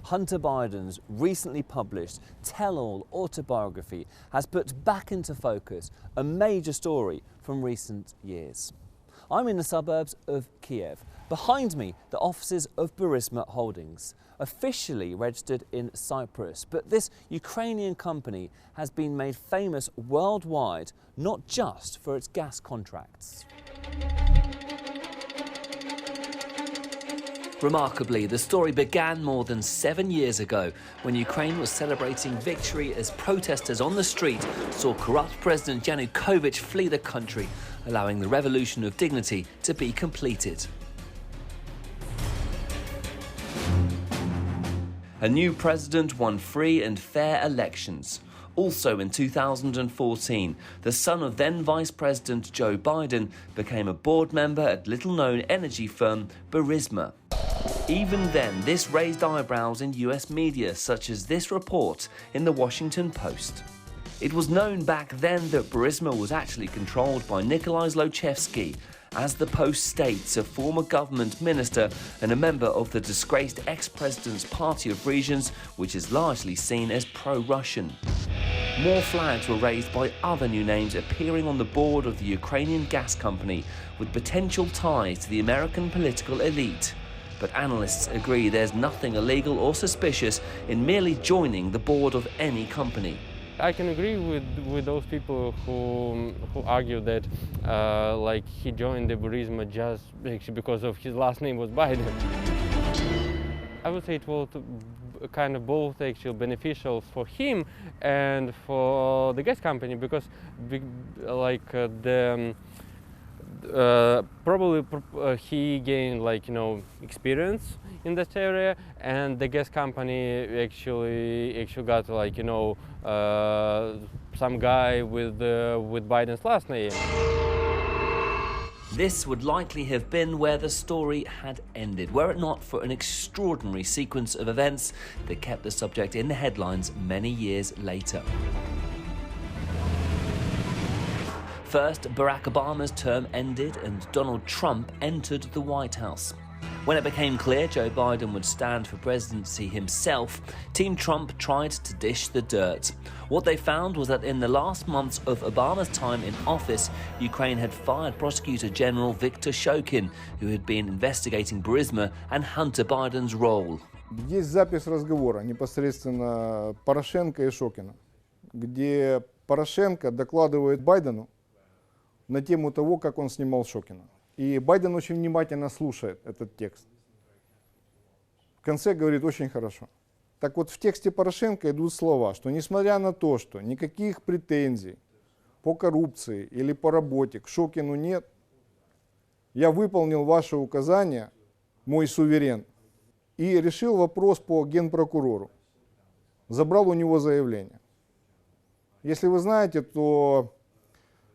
Hunter Biden's recently published tell-all autobiography has put back into focus a major story from recent years. I'm in the suburbs of Kiev. Behind me, the offices of Burisma Holdings, officially registered in Cyprus. But this Ukrainian company has been made famous worldwide, not just for its gas contracts. Remarkably, the story began more than 7 years ago when Ukraine was celebrating victory as protesters on the street saw corrupt President Yanukovych flee the country, allowing the revolution of dignity to be completed. A new president won free and fair elections. Also in 2014, the son of then Vice President Joe Biden became a board member at little-known energy firm Burisma. Even then, this raised eyebrows in US media, such as this report in the Washington Post. It was known back then that Burisma was actually controlled by Nikolai Zlochevsky, as the Post states, a former government minister and a member of the disgraced ex-president's Party of Regions, which is largely seen as pro-Russian. More flags were raised by other new names appearing on the board of the Ukrainian gas company, with potential ties to the American political elite. But analysts agree there's nothing illegal or suspicious in merely joining the board of any company. I can agree with those people who argue that like he joined the Burisma just actually because of his last name was Biden. I would say it was kind of both actually beneficial for him and for the gas company, because probably he gained experience in that area, and the gas company actually got some guy with Biden's last name. This would likely have been where the story had ended, were it not for an extraordinary sequence of events that kept the subject in the headlines many years later. First, Barack Obama's term ended and Donald Trump entered the White House. When it became clear Joe Biden would stand for presidency himself, Team Trump tried to dish the dirt. What they found was that in the last months of Obama's time in office, Ukraine had fired Prosecutor General Viktor Shokin, who had been investigating Burisma and Hunter Biden's role. Есть запись разговора непосредственно Порошенко и Шокина, где Порошенко докладывает Байдену на тему того, как он снимал Шокина. И Байден очень внимательно слушает этот текст. В конце говорит очень хорошо. Так вот, в тексте Порошенко идут слова, что несмотря на то, что никаких претензий по коррупции или по работе к Шокину нет, я выполнил ваше указание, мой суверен, и решил вопрос по генпрокурору. Забрал у него заявление. Если вы знаете, то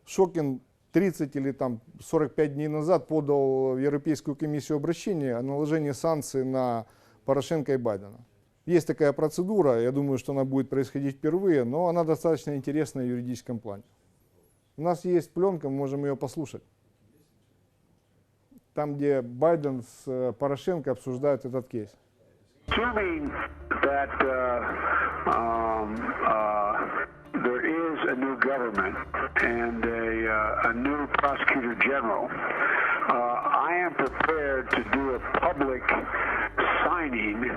Шокин 30 или 45 дней назад подал в Европейскую комиссию обращение о наложении санкций на Порошенко и Байдена. Есть такая процедура, я думаю, что она будет происходить впервые, но она достаточно интересна в юридическом плане. У нас есть пленка, мы можем ее послушать. Там, где Байден с Порошенко обсуждают этот кейс. There is a new government and a new prosecutor general. I am prepared to do a public signing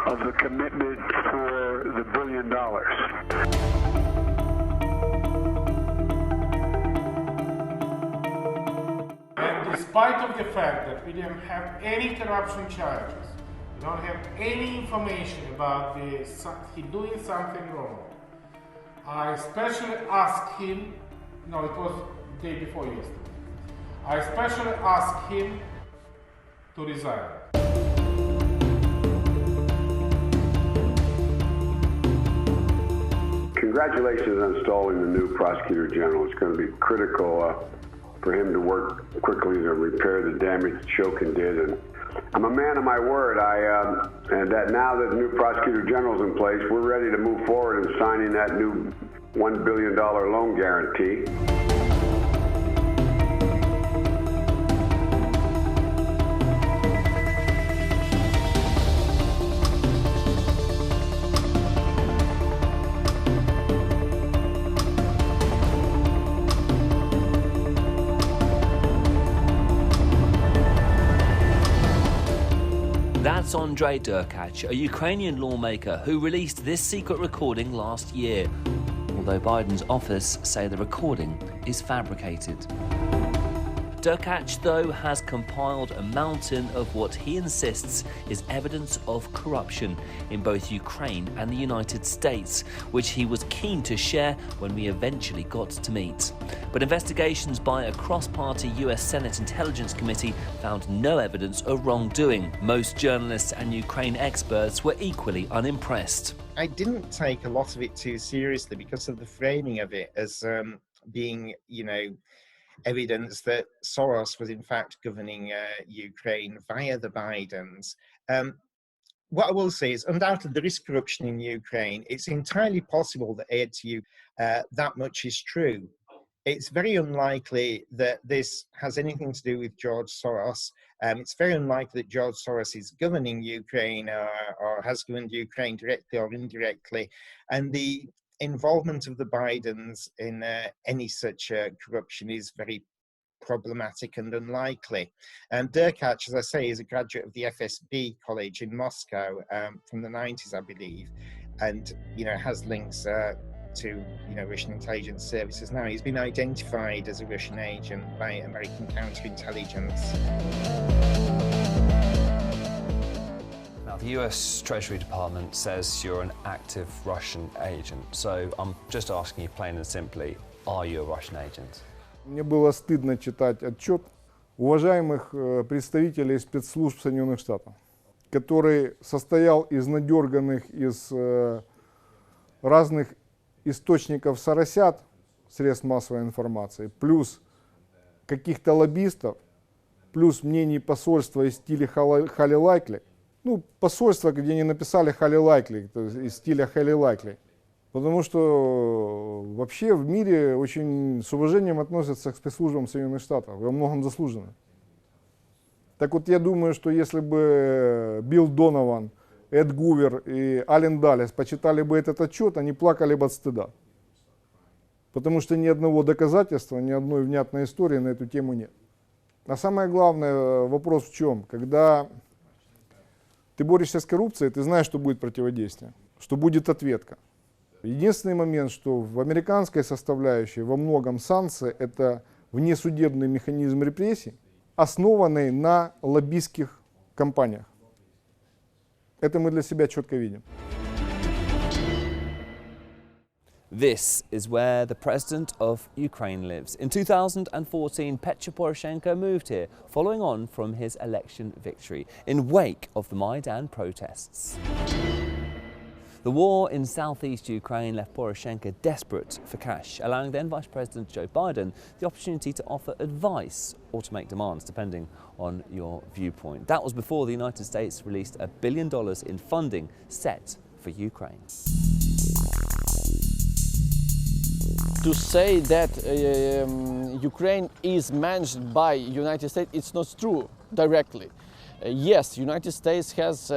of the commitment for the $1 billion. And despite of the fact that we didn't have any corruption charges, we don't have any information about he doing something wrong, I especially asked him, no, it was the day before yesterday, I especially asked him to resign. Congratulations on installing the new prosecutor general. It's going to be critical for him to work quickly to repair the damage Shokin did. And I'm a man of my word. And that now that the new prosecutor general's in place, we're ready to move forward in signing that new $1 billion loan guarantee. That's Andrei Derkach, a Ukrainian lawmaker who released this secret recording last year, although Biden's office say the recording is fabricated. Derkach, though, has compiled a mountain of what he insists is evidence of corruption in both Ukraine and the United States, which he was keen to share when we eventually got to meet. But investigations by a cross-party US Senate Intelligence Committee found no evidence of wrongdoing. Most journalists and Ukraine experts were equally unimpressed. I didn't take a lot of it too seriously because of the framing of it as being, evidence that Soros was in fact governing Ukraine via the Bidens. What I will say is undoubtedly there is corruption in Ukraine. It's entirely possible that aid to you that much is true. It's very unlikely that this has anything to do with George Soros. It's very unlikely that George Soros is governing Ukraine or has governed Ukraine directly or indirectly. And the involvement of the Bidens in any such corruption is very problematic and unlikely. Derkach, as I say, is a graduate of the FSB College in Moscow from the 90s, I believe, and has links to Russian intelligence services. Now he's been identified as a Russian agent by American counterintelligence. The US Treasury Department says you're an active Russian agent. So I'm just asking you plain and simply, are you a Russian agent? Мне было стыдно читать отчет уважаемых представителей спецслужб Соединенных Штатов, который состоял из надерганных из разных источников соросят, средств массовой информации, плюс каких-то лоббистов, плюс мнений посольства из стиля Хали Лайкли. Посольство, где они написали Хали Лайкли, то есть из стиля Хали Лайкли. Потому что вообще в мире очень с уважением относятся к спецслужбам Соединенных Штатов, во многом заслуженно. Так вот, я думаю, что если бы Билл Донован, Эд Гувер и Ален Даллес почитали бы этот отчет, они плакали бы от стыда. Потому что ни одного доказательства, ни одной внятной истории на эту тему нет. А самое главное, вопрос в чем? Когда ты борешься с коррупцией, ты знаешь, что будет противодействие, что будет ответка. Единственный момент, что в американской составляющей во многом санкции – это внесудебный механизм репрессий, основанный на лоббистских кампаниях. Это мы для себя четко видим. This is where the president of Ukraine lives. In 2014, Petro Poroshenko moved here, following on from his election victory, in wake of the Maidan protests. The war in southeast Ukraine left Poroshenko desperate for cash, allowing then Vice President Joe Biden the opportunity to offer advice or to make demands, depending on your viewpoint. That was before the United States released $1 billion in funding set for Ukraine. To say that Ukraine is managed by United States, it's not true directly. Yes, United States has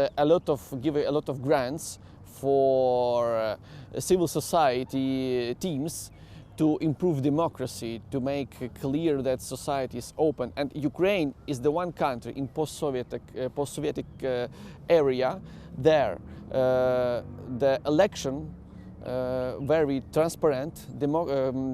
give a lot of grants for civil society teams to improve democracy, to make clear that society is open. And Ukraine is the one country in post-Soviet area there. The election very transparent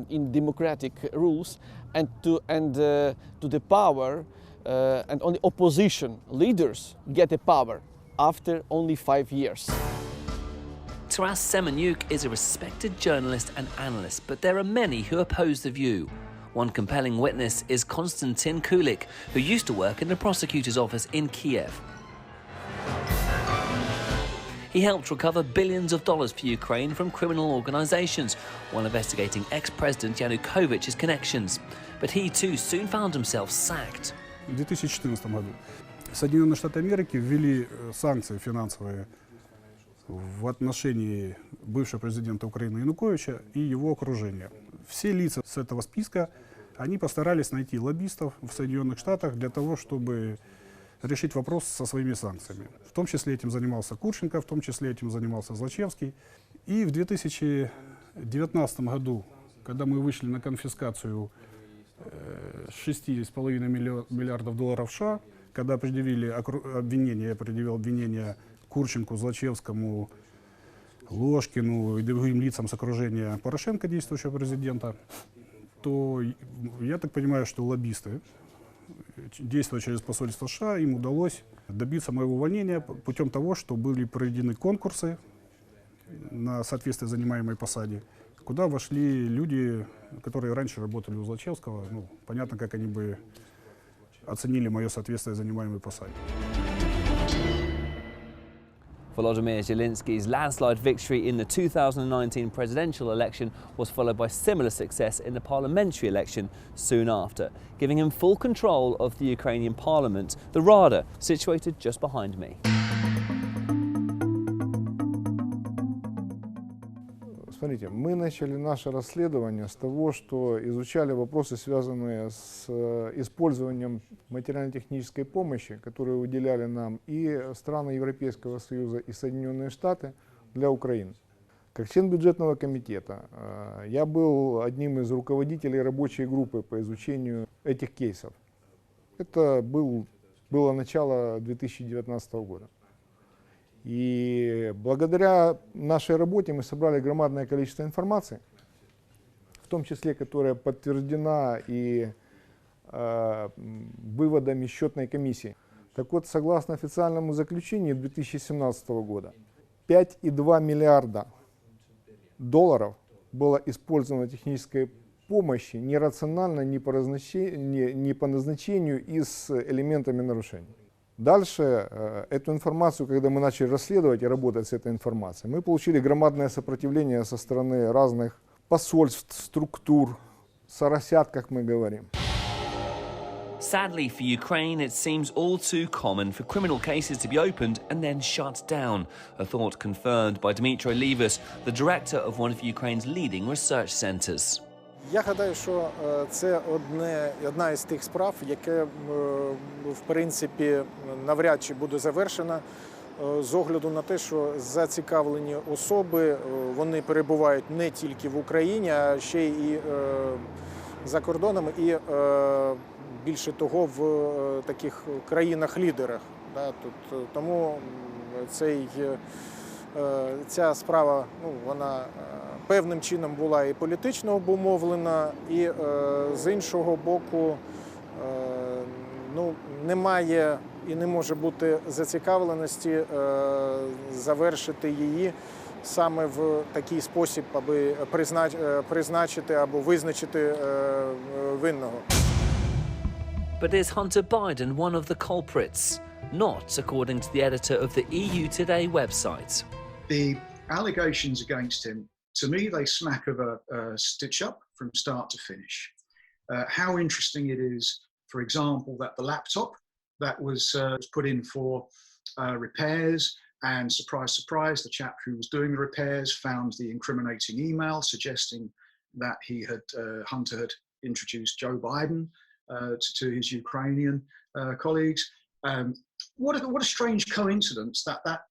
in democratic rules, and to the power and only opposition leaders get the power after only 5 years. Taras Semenyuk is a respected journalist and analyst, but there are many who oppose the view. One compelling witness is Konstantin Kulik, who used to work in the prosecutor's office in Kiev. He helped recover billions of dollars for Ukraine from criminal organizations while investigating ex-president Yanukovych's connections. But he too soon found himself sacked. В 2014 году Соединенные Штаты Америки ввели санкции финансовые в отношении бывшего президента Украины Януковича и его окружения. Все лица с этого списка, они постарались найти лоббистов в Соединенных Штатах для того, чтобы решить вопрос со своими санкциями. В том числе этим занимался Курченко, в том числе этим занимался Злачевский. И в 2019 году, когда мы вышли на конфискацию $6,5 миллиардов США, когда предъявили обвинения, я предъявил обвинения Курченку, Злачевскому, Ложкину и другим лицам с окружения Порошенко, действующего президента, то я так понимаю, что лоббисты, действуя через посольство США, им удалось добиться моего увольнения путем того, что были проведены конкурсы на соответствие занимаемой посаде, куда вошли люди, которые раньше работали у Злачевского. Ну, понятно, как они бы оценили мое соответствие занимаемой посаде. Volodymyr Zelensky's landslide victory in the 2019 presidential election was followed by similar success in the parliamentary election soon after, giving him full control of the Ukrainian parliament, the Rada, situated just behind me. Смотрите, мы начали наше расследование с того, что изучали вопросы, связанные с использованием материально-технической помощи, которую уделяли нам и страны Европейского Союза, и Соединенные Штаты для Украины. Как член бюджетного комитета я был одним из руководителей рабочей группы по изучению этих кейсов. Это было начало 2019 года. И благодаря нашей работе мы собрали громадное количество информации, в том числе, которая подтверждена и выводами счетной комиссии. Так вот, согласно официальному заключению 2017 года, 5,2 миллиарда долларов было использовано технической помощи нерационально, не по назначению и с элементами нарушений. Дальше эту информацию, когда мы начали расследовать и работать с этой информацией, мы получили громадное сопротивление со стороны разных посольств, структур, соросят, как мы говорим. Sadly for Ukraine, it seems all too common for criminal cases to be opened and then shut down, a thought confirmed by Dmytro Livas, the director of one of Ukraine's leading research centres. Я гадаю, що це одна із тих справ, яке, в принципі, навряд чи буде завершена з огляду на те, що зацікавлені особи, вони перебувають не тільки в Україні, а ще й за кордоном, і більше того, в таких країнах-лідерах. Тому ця справа, вона певним чином була і політично обумовлена, і з іншого боку, немає і не може бути зацікавленості завершити її саме в такий спосіб, аби призначити або визначити винного. But is Hunter Biden one of the culprits? Not, according to the editor of the EU Today website. The allegations against him, to me, they smack of a stitch-up from start to finish. How interesting it is, for example, that the laptop that was put in for repairs, and surprise, surprise, the chap who was doing the repairs found the incriminating email suggesting that Hunter had introduced Joe Biden to his Ukrainian colleagues. What a strange coincidence that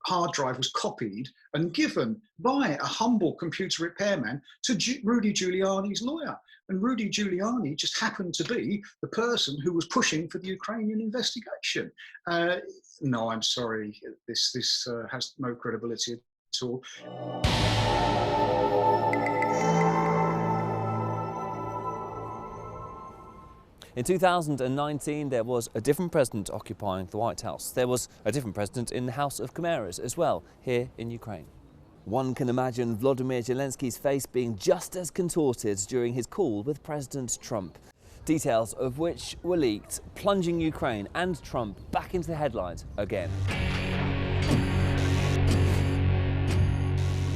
hard drive was copied and given by a humble computer repairman to Rudy Giuliani's lawyer. And Rudy Giuliani just happened to be the person who was pushing for the Ukrainian investigation. No, I'm sorry, this has no credibility at all. In 2019, there was a different president occupying the White House. There was a different president in the House of Commons as well, here in Ukraine. One can imagine Volodymyr Zelensky's face being just as contorted during his call with President Trump. Details of which were leaked, plunging Ukraine and Trump back into the headlines again.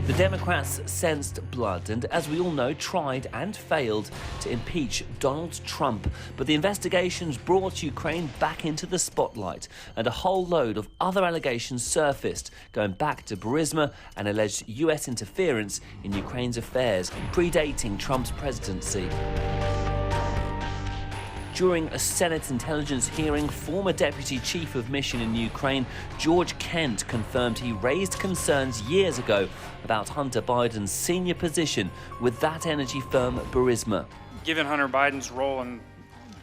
The Democrats sensed blood and, as we all know, tried and failed to impeach Donald Trump. But the investigations brought Ukraine back into the spotlight, and a whole load of other allegations surfaced, going back to Burisma and alleged US interference in Ukraine's affairs, predating Trump's presidency. During a Senate intelligence hearing, former Deputy Chief of Mission in Ukraine, George Kent, confirmed he raised concerns years ago about Hunter Biden's senior position with that energy firm Burisma. Given Hunter Biden's role in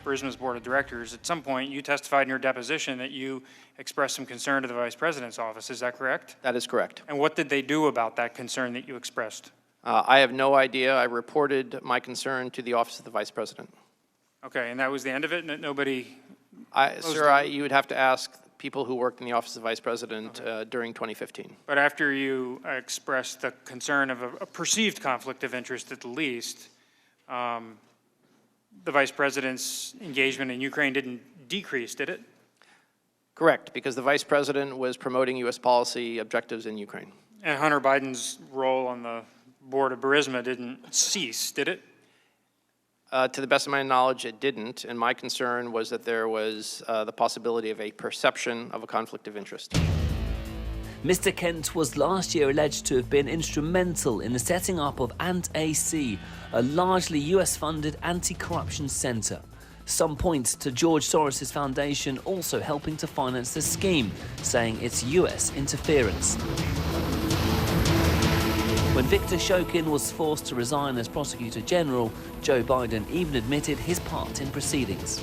Burisma's board of directors. At some point, you testified in your deposition that you expressed some concern to the vice president's office. Is that correct? That is correct. And what did they do about that concern that you expressed? I have no idea. I reported my concern to the office of the vice president. Okay, and that was the end of it? Nobody? Sir, you would have to ask people who worked in the office of the vice president during 2015. But after you expressed the concern of a perceived conflict of interest at the least, the vice president's engagement in Ukraine didn't decrease, did it? Correct, because the vice president was promoting U.S. policy objectives in Ukraine. And Hunter Biden's role on the board of Burisma didn't cease, did it? To the best of my knowledge, it didn't, and my concern was that there was the possibility of a perception of a conflict of interest. Mr. Kent was last year alleged to have been instrumental in the setting up of ANT-AC, a largely US-funded anti-corruption centre. Some point to George Soros' foundation also helping to finance the scheme, saying it's US interference. When Viktor Shokin was forced to resign as Prosecutor General, Joe Biden even admitted his part in proceedings.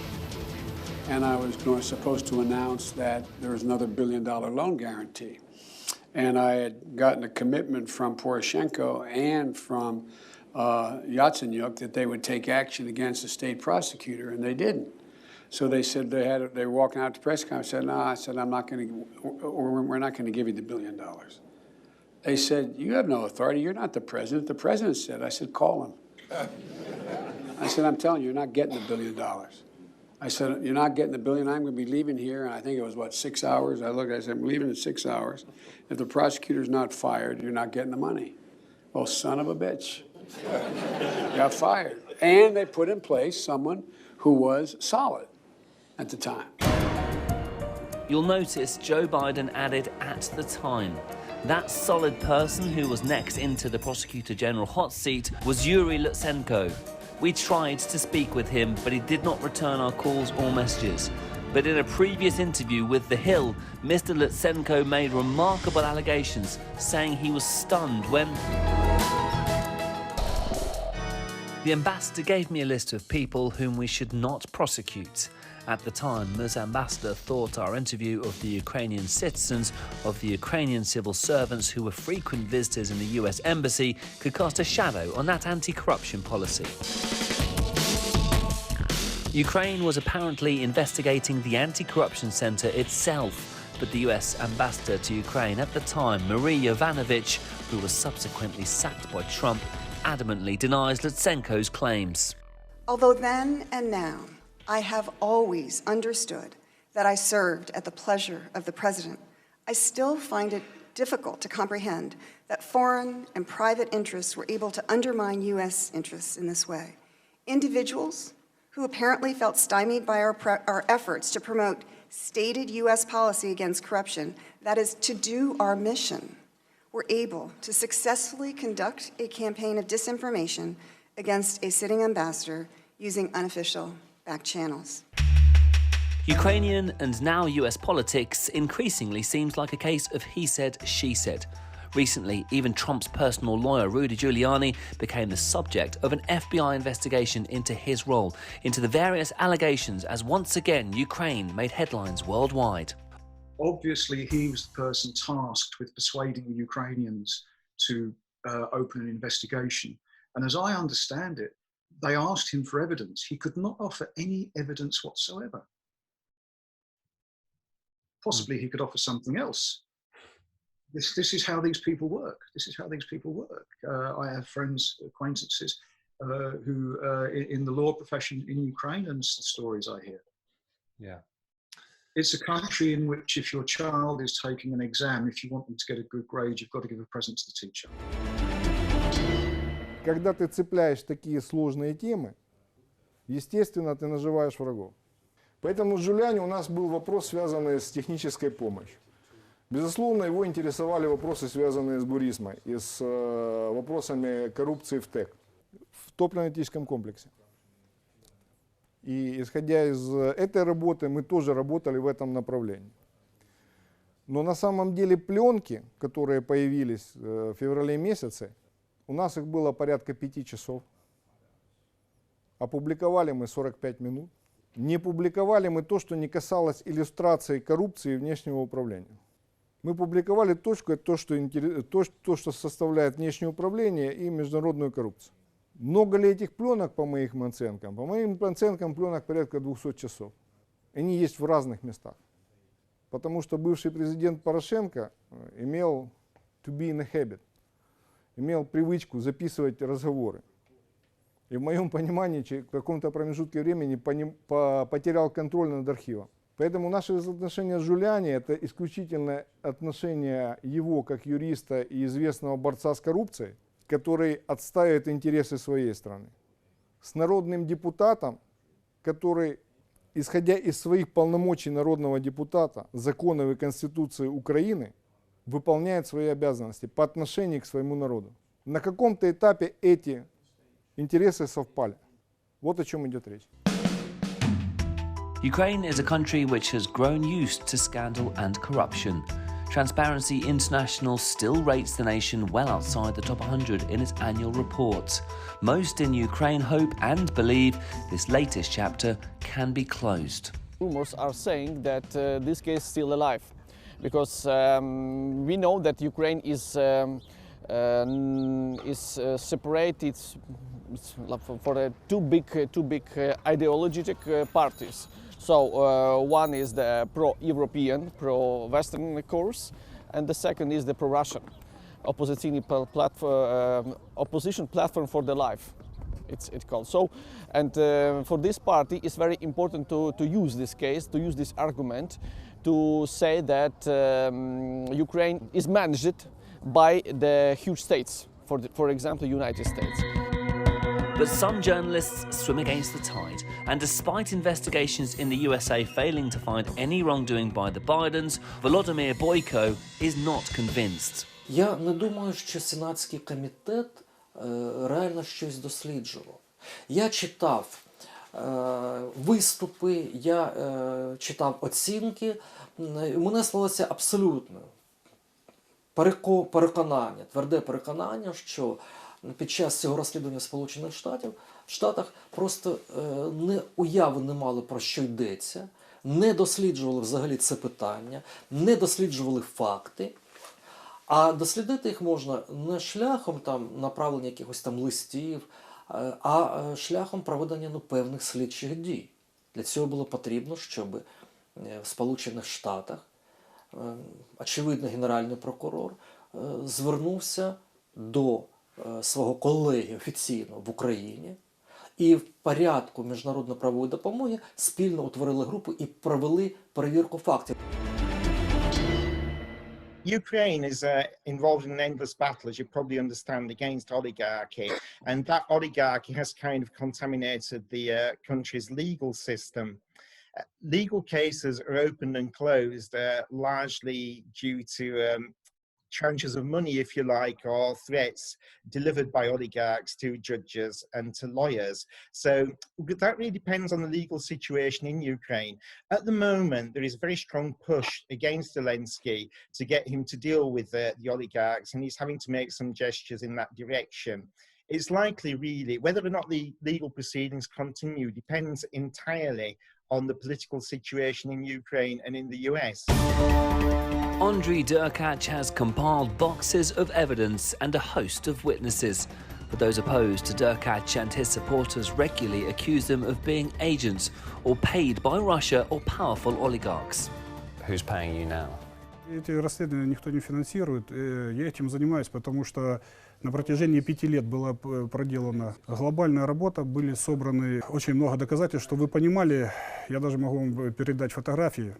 And I was supposed to announce that there was another $1 billion loan guarantee. And I had gotten a commitment from Poroshenko and from Yatsenyuk that they would take action against the state prosecutor, and they didn't. So they said they were walking out to press conference. I said, no, I said, we're not going to give you the $1 billion. They said, you have no authority. You're not the president. The president said. I said, call him. I said, I'm telling you, you're not getting the $1 billion. I said, you're not getting the $1 billion. I'm going to be leaving here. And I think it was, 6 hours? I said, I'm leaving in 6 hours. If the prosecutor's not fired, you're not getting the money. Well, son of a bitch. Got fired. And they put in place someone who was solid at the time. You'll notice Joe Biden added "at the time." That solid person who was next into the Prosecutor General hot seat was Yuri Lutsenko. We tried to speak with him, but he did not return our calls or messages. But in a previous interview with The Hill, Mr. Lutsenko made remarkable allegations, saying he was stunned when the ambassador gave me a list of people whom we should not prosecute. At the time, Ms. Ambassador thought our interview of the Ukrainian citizens, of the Ukrainian civil servants who were frequent visitors in the US Embassy, could cast a shadow on that anti-corruption policy. Ukraine was apparently investigating the anti-corruption centre itself, but the US ambassador to Ukraine at the time, Marie Yovanovitch, who was subsequently sacked by Trump, adamantly denies Lutsenko's claims. Although then and now, I have always understood that I served at the pleasure of the President, I still find it difficult to comprehend that foreign and private interests were able to undermine U.S. interests in this way. Individuals who apparently felt stymied by our efforts to promote stated U.S. policy against corruption, that is, to do our mission, were able to successfully conduct a campaign of disinformation against a sitting ambassador using unofficial back channels. Ukrainian and now US politics increasingly seems like a case of he said, she said. Recently, even Trump's personal lawyer, Rudy Giuliani, became the subject of an FBI investigation into his role, into the various allegations as once again Ukraine made headlines worldwide. Obviously, he was the person tasked with persuading the Ukrainians to open an investigation. And as I understand it, they asked him for evidence. He could not offer any evidence whatsoever. Possibly he could offer something else. This is how these people work. This is how these people work. I have friends, acquaintances who in the law profession in Ukraine, and stories I hear. Yeah. It's a country in which if your child is taking an exam, if you want them to get a good grade, you've got to give a present to the teacher. Когда ты цепляешь такие сложные темы, естественно, ты наживаешь врагов. Поэтому с Giuliani у нас был вопрос, связанный с технической помощью. Безусловно, его интересовали вопросы, связанные с Burisma и с вопросами коррупции в ТЭК, в топливно-энергетическом комплексе. И исходя из этой работы, мы тоже работали в этом направлении. Но на самом деле пленки, которые появились в феврале месяце, у нас их было порядка 5 часов. Опубликовали мы 45 минут. Не публиковали мы то, что не касалось иллюстрации коррупции и внешнего управления. Мы публиковали то, что составляет внешнее управление и международную коррупцию. Много ли этих пленок, по моим оценкам? По моим оценкам, пленок порядка 200 часов. Они есть в разных местах. Потому что бывший президент Порошенко имел to be in a habit, имел привычку записывать разговоры. И в моем понимании, в каком-то промежутке времени потерял контроль над архивом. Поэтому наши отношения с Джулиани – это исключительно отношения его как юриста и известного борца с коррупцией, который отстаивает интересы своей страны, с народным депутатом, который, исходя из своих полномочий народного депутата, законов и Конституции Украины, выполняет свои обязанности по отношению к своему народу. На каком-то этапе эти интересы совпали. Вот о чем идет речь. Ukraine is a country which has grown used to scandal and corruption. Transparency International still rates the nation well outside the top 100 in its annual report. Most in Ukraine hope and believe this latest chapter can be closed. Rumors are saying that this case is still alive, because we know that Ukraine is separated for two big ideological parties. So one is the pro-European, pro-Western course, and the second is the pro-Russian opposition platform for the life. It's called so, and for this party, it's very important to use this case, to use this argument, to say that Ukraine is managed by the huge states, for example, United States. But some journalists swim against the tide, and despite investigations in the USA failing to find any wrongdoing by the Bidens, Volodymyr Boyko is not convinced. Я не думаю, що Сенатський комітет реально щось досліджував. Я читав виступи, я читав оцінки, і мене склалося абсолютно переконання, тверде переконання, що під час цього розслідування в Сполучених Штатах просто не уяви не мали, про що йдеться, не досліджували взагалі це питання, не досліджували факти, а дослідити їх можна не шляхом там направлення якихось там листів, а шляхом проведення певних слідчих дій. Для цього було потрібно, щоб в Сполучених Штатах, очевидно, генеральний прокурор звернувся до свого колеги офіційно в Україні і в порядку міжнародно-правової допомоги спільно утворили групу і провели перевірку фактів. Ukraine is involved in an endless battle, as you probably understand, against oligarchy. And that oligarchy has kind of contaminated the country's legal system. Legal cases are opened and closed largely due to tranches of money, if you like, or threats delivered by oligarchs to judges and to lawyers. So that really depends on the legal situation in Ukraine. At the moment, there is a very strong push against Zelensky to get him to deal with the oligarchs, and he's having to make some gestures in that direction. It's likely, really, whether or not the legal proceedings continue depends entirely on the political situation in Ukraine and in the US. Andriy Derkach has compiled boxes of evidence and a host of witnesses. But those opposed to Derkach and his supporters regularly accuse them of being agents or paid by Russia or powerful oligarchs. Who's paying you now? Эти расследования никто не финансирует. Я этим занимаюсь, потому что на протяжении 5 лет была проделана глобальная работа, были собраны очень много доказательств, что вы понимали, я даже могу вам передать фотографии.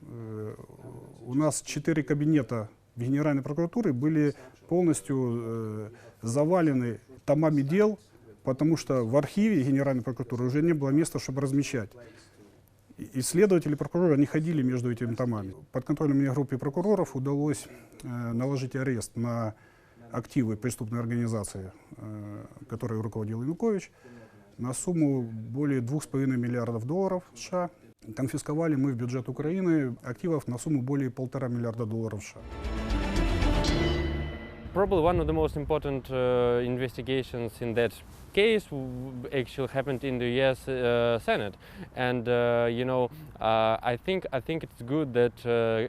У нас 4 кабинета в Генеральной прокуратуре были полностью завалены томами дел, потому что в архиве Генеральной прокуратуры уже не было места, чтобы размещать. Исследователи, прокуроры, они ходили между этими томами. Под контролем мне группе прокуроров удалось наложить арест на активы преступной организации, которой руководил Янукович, на сумму более $2,5 миллиардов США. Конфисковали мы в бюджет Украины активов на сумму более $1,5 миллиарда США. Probably one of the most important investigations in that case actually happened in the U.S. Senate, and I think it's good that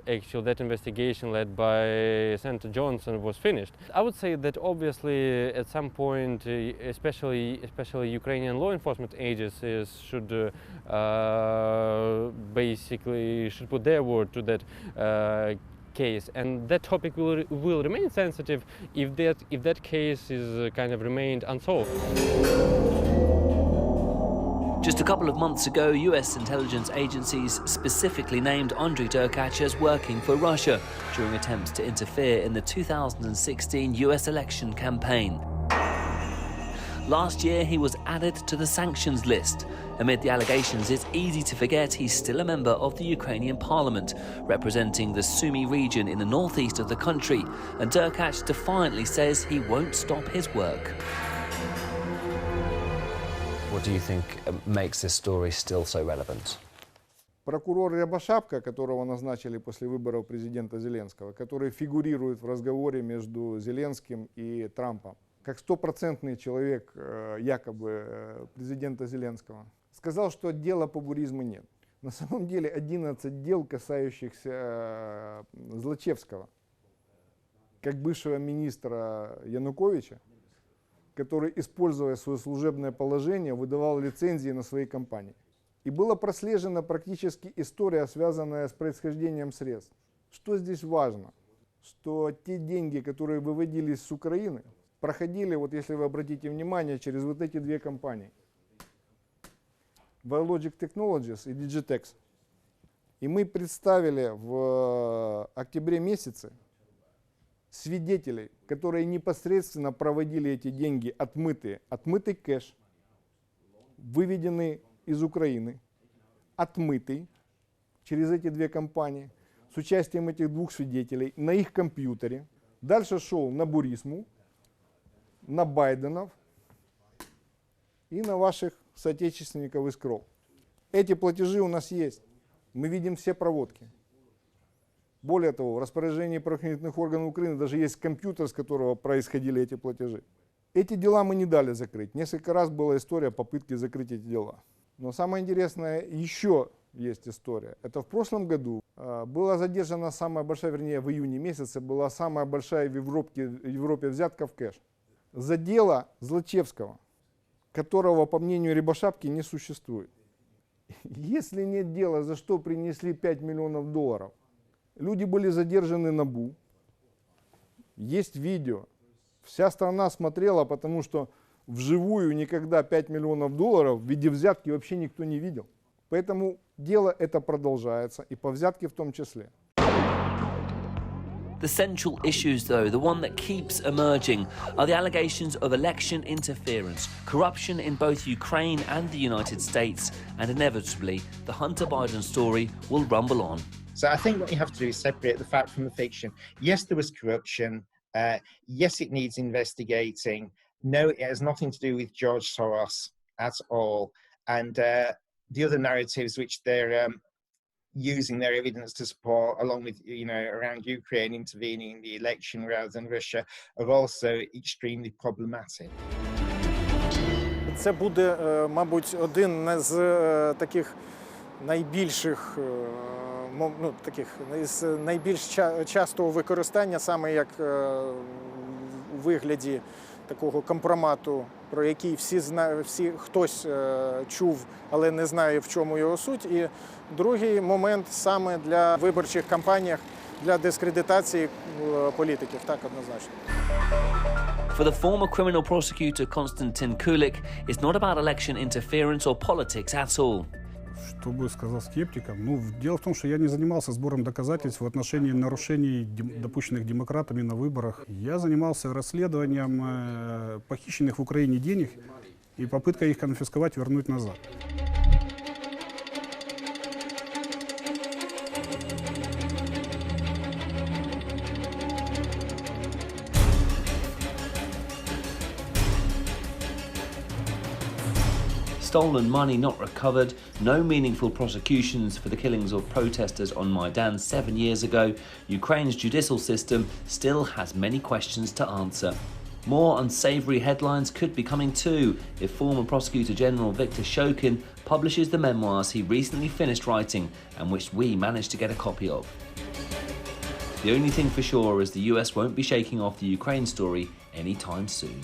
actually that investigation led by Senator Johnson was finished. I would say that obviously at some point, especially Ukrainian law enforcement agencies should basically put their word to that case, and that topic will remain sensitive if that case is kind of remained unsolved. Just a couple of months ago, US intelligence agencies specifically named Andrei Derkach as working for Russia during attempts to interfere in the 2016 US election campaign. Last year, he was added to the sanctions list. Amid the allegations, it's easy to forget he's still a member of the Ukrainian parliament, representing the Sumy region in the northeast of the country, and Derkach defiantly says he won't stop his work. What do you think makes this story still so relevant? Прокурор Рябошапка, которого назначили после выборов президента Зеленского, который фигурирует в разговоре между Зеленским и Трампом, как стопроцентный человек якобы президента Зеленского, сказал, что дела по Буризму нет. На самом деле 11 дел, касающихся Злочевского, как бывшего министра Януковича, который, используя свое служебное положение, выдавал лицензии на свои компании. И была прослежена практически история, связанная с происхождением средств. Что здесь важно? Что те деньги, которые выводились с Украины, проходили, вот если вы обратите внимание, через вот эти две компании. Biologic Technologies и Digitex. И мы представили в октябре месяце свидетелей, которые непосредственно проводили эти деньги, отмытый кэш, выведенный из Украины, отмытый через эти две компании, с участием этих двух свидетелей, на их компьютере. Дальше шел на Бурисму, на Байденов и на ваших соотечественников из КРОЛ. Эти платежи у нас есть. Мы видим все проводки. Более того, в распоряжении правоохранительных органов Украины даже есть компьютер, с которого происходили эти платежи. Эти дела мы не дали закрыть. Несколько раз была история попытки закрыть эти дела. Но самое интересное, еще есть история. Это в прошлом году была задержана самая большая, вернее в июне месяце, была самая большая в Европе взятка в кэш. За дело Злочевского, которого, по мнению Рябошапки, не существует. Если нет дела, за что принесли 5 миллионов долларов, люди были задержаны на НАБУ, есть видео, вся страна смотрела, потому что вживую никогда 5 миллионов долларов в виде взятки вообще никто не видел. Поэтому дело это продолжается, и по взятке в том числе. The central issues, though, the one that keeps emerging, are the allegations of election interference, corruption in both Ukraine and the United States, and inevitably, the Hunter Biden story will rumble on. So I think what you have to do is separate the fact from the fiction. Yes, there was corruption. Yes, it needs investigating. No, it has nothing to do with George Soros at all. And the other narratives which they're using their evidence to support, along with, around Ukraine intervening in the election rather than Russia, are also extremely problematic. Це буде, мабуть, один з таких найбільших, з найбільш частого використання, саме як у вигляді такого компромату, про який всі хтось чув, але не знає, в чому його суть. І другий момент саме для виборчих кампаніях, для дискредитації політиків, так, однозначно. For the former criminal prosecutor Konstantin Kulik, it's not about election interference or politics at all. Что бы сказал скептикам? Дело в том, что я не занимался сбором доказательств в отношении нарушений, допущенных демократами на выборах. Я занимался расследованием похищенных в Украине денег и попыткой их конфисковать, вернуть назад. stolen money not recovered, no meaningful prosecutions for the killings of protesters on Maidan 7 years ago, Ukraine's judicial system still has many questions to answer. More unsavoury headlines could be coming too if former Prosecutor General Viktor Shokin publishes the memoirs he recently finished writing and which we managed to get a copy of. The only thing for sure is the US won't be shaking off the Ukraine story anytime soon.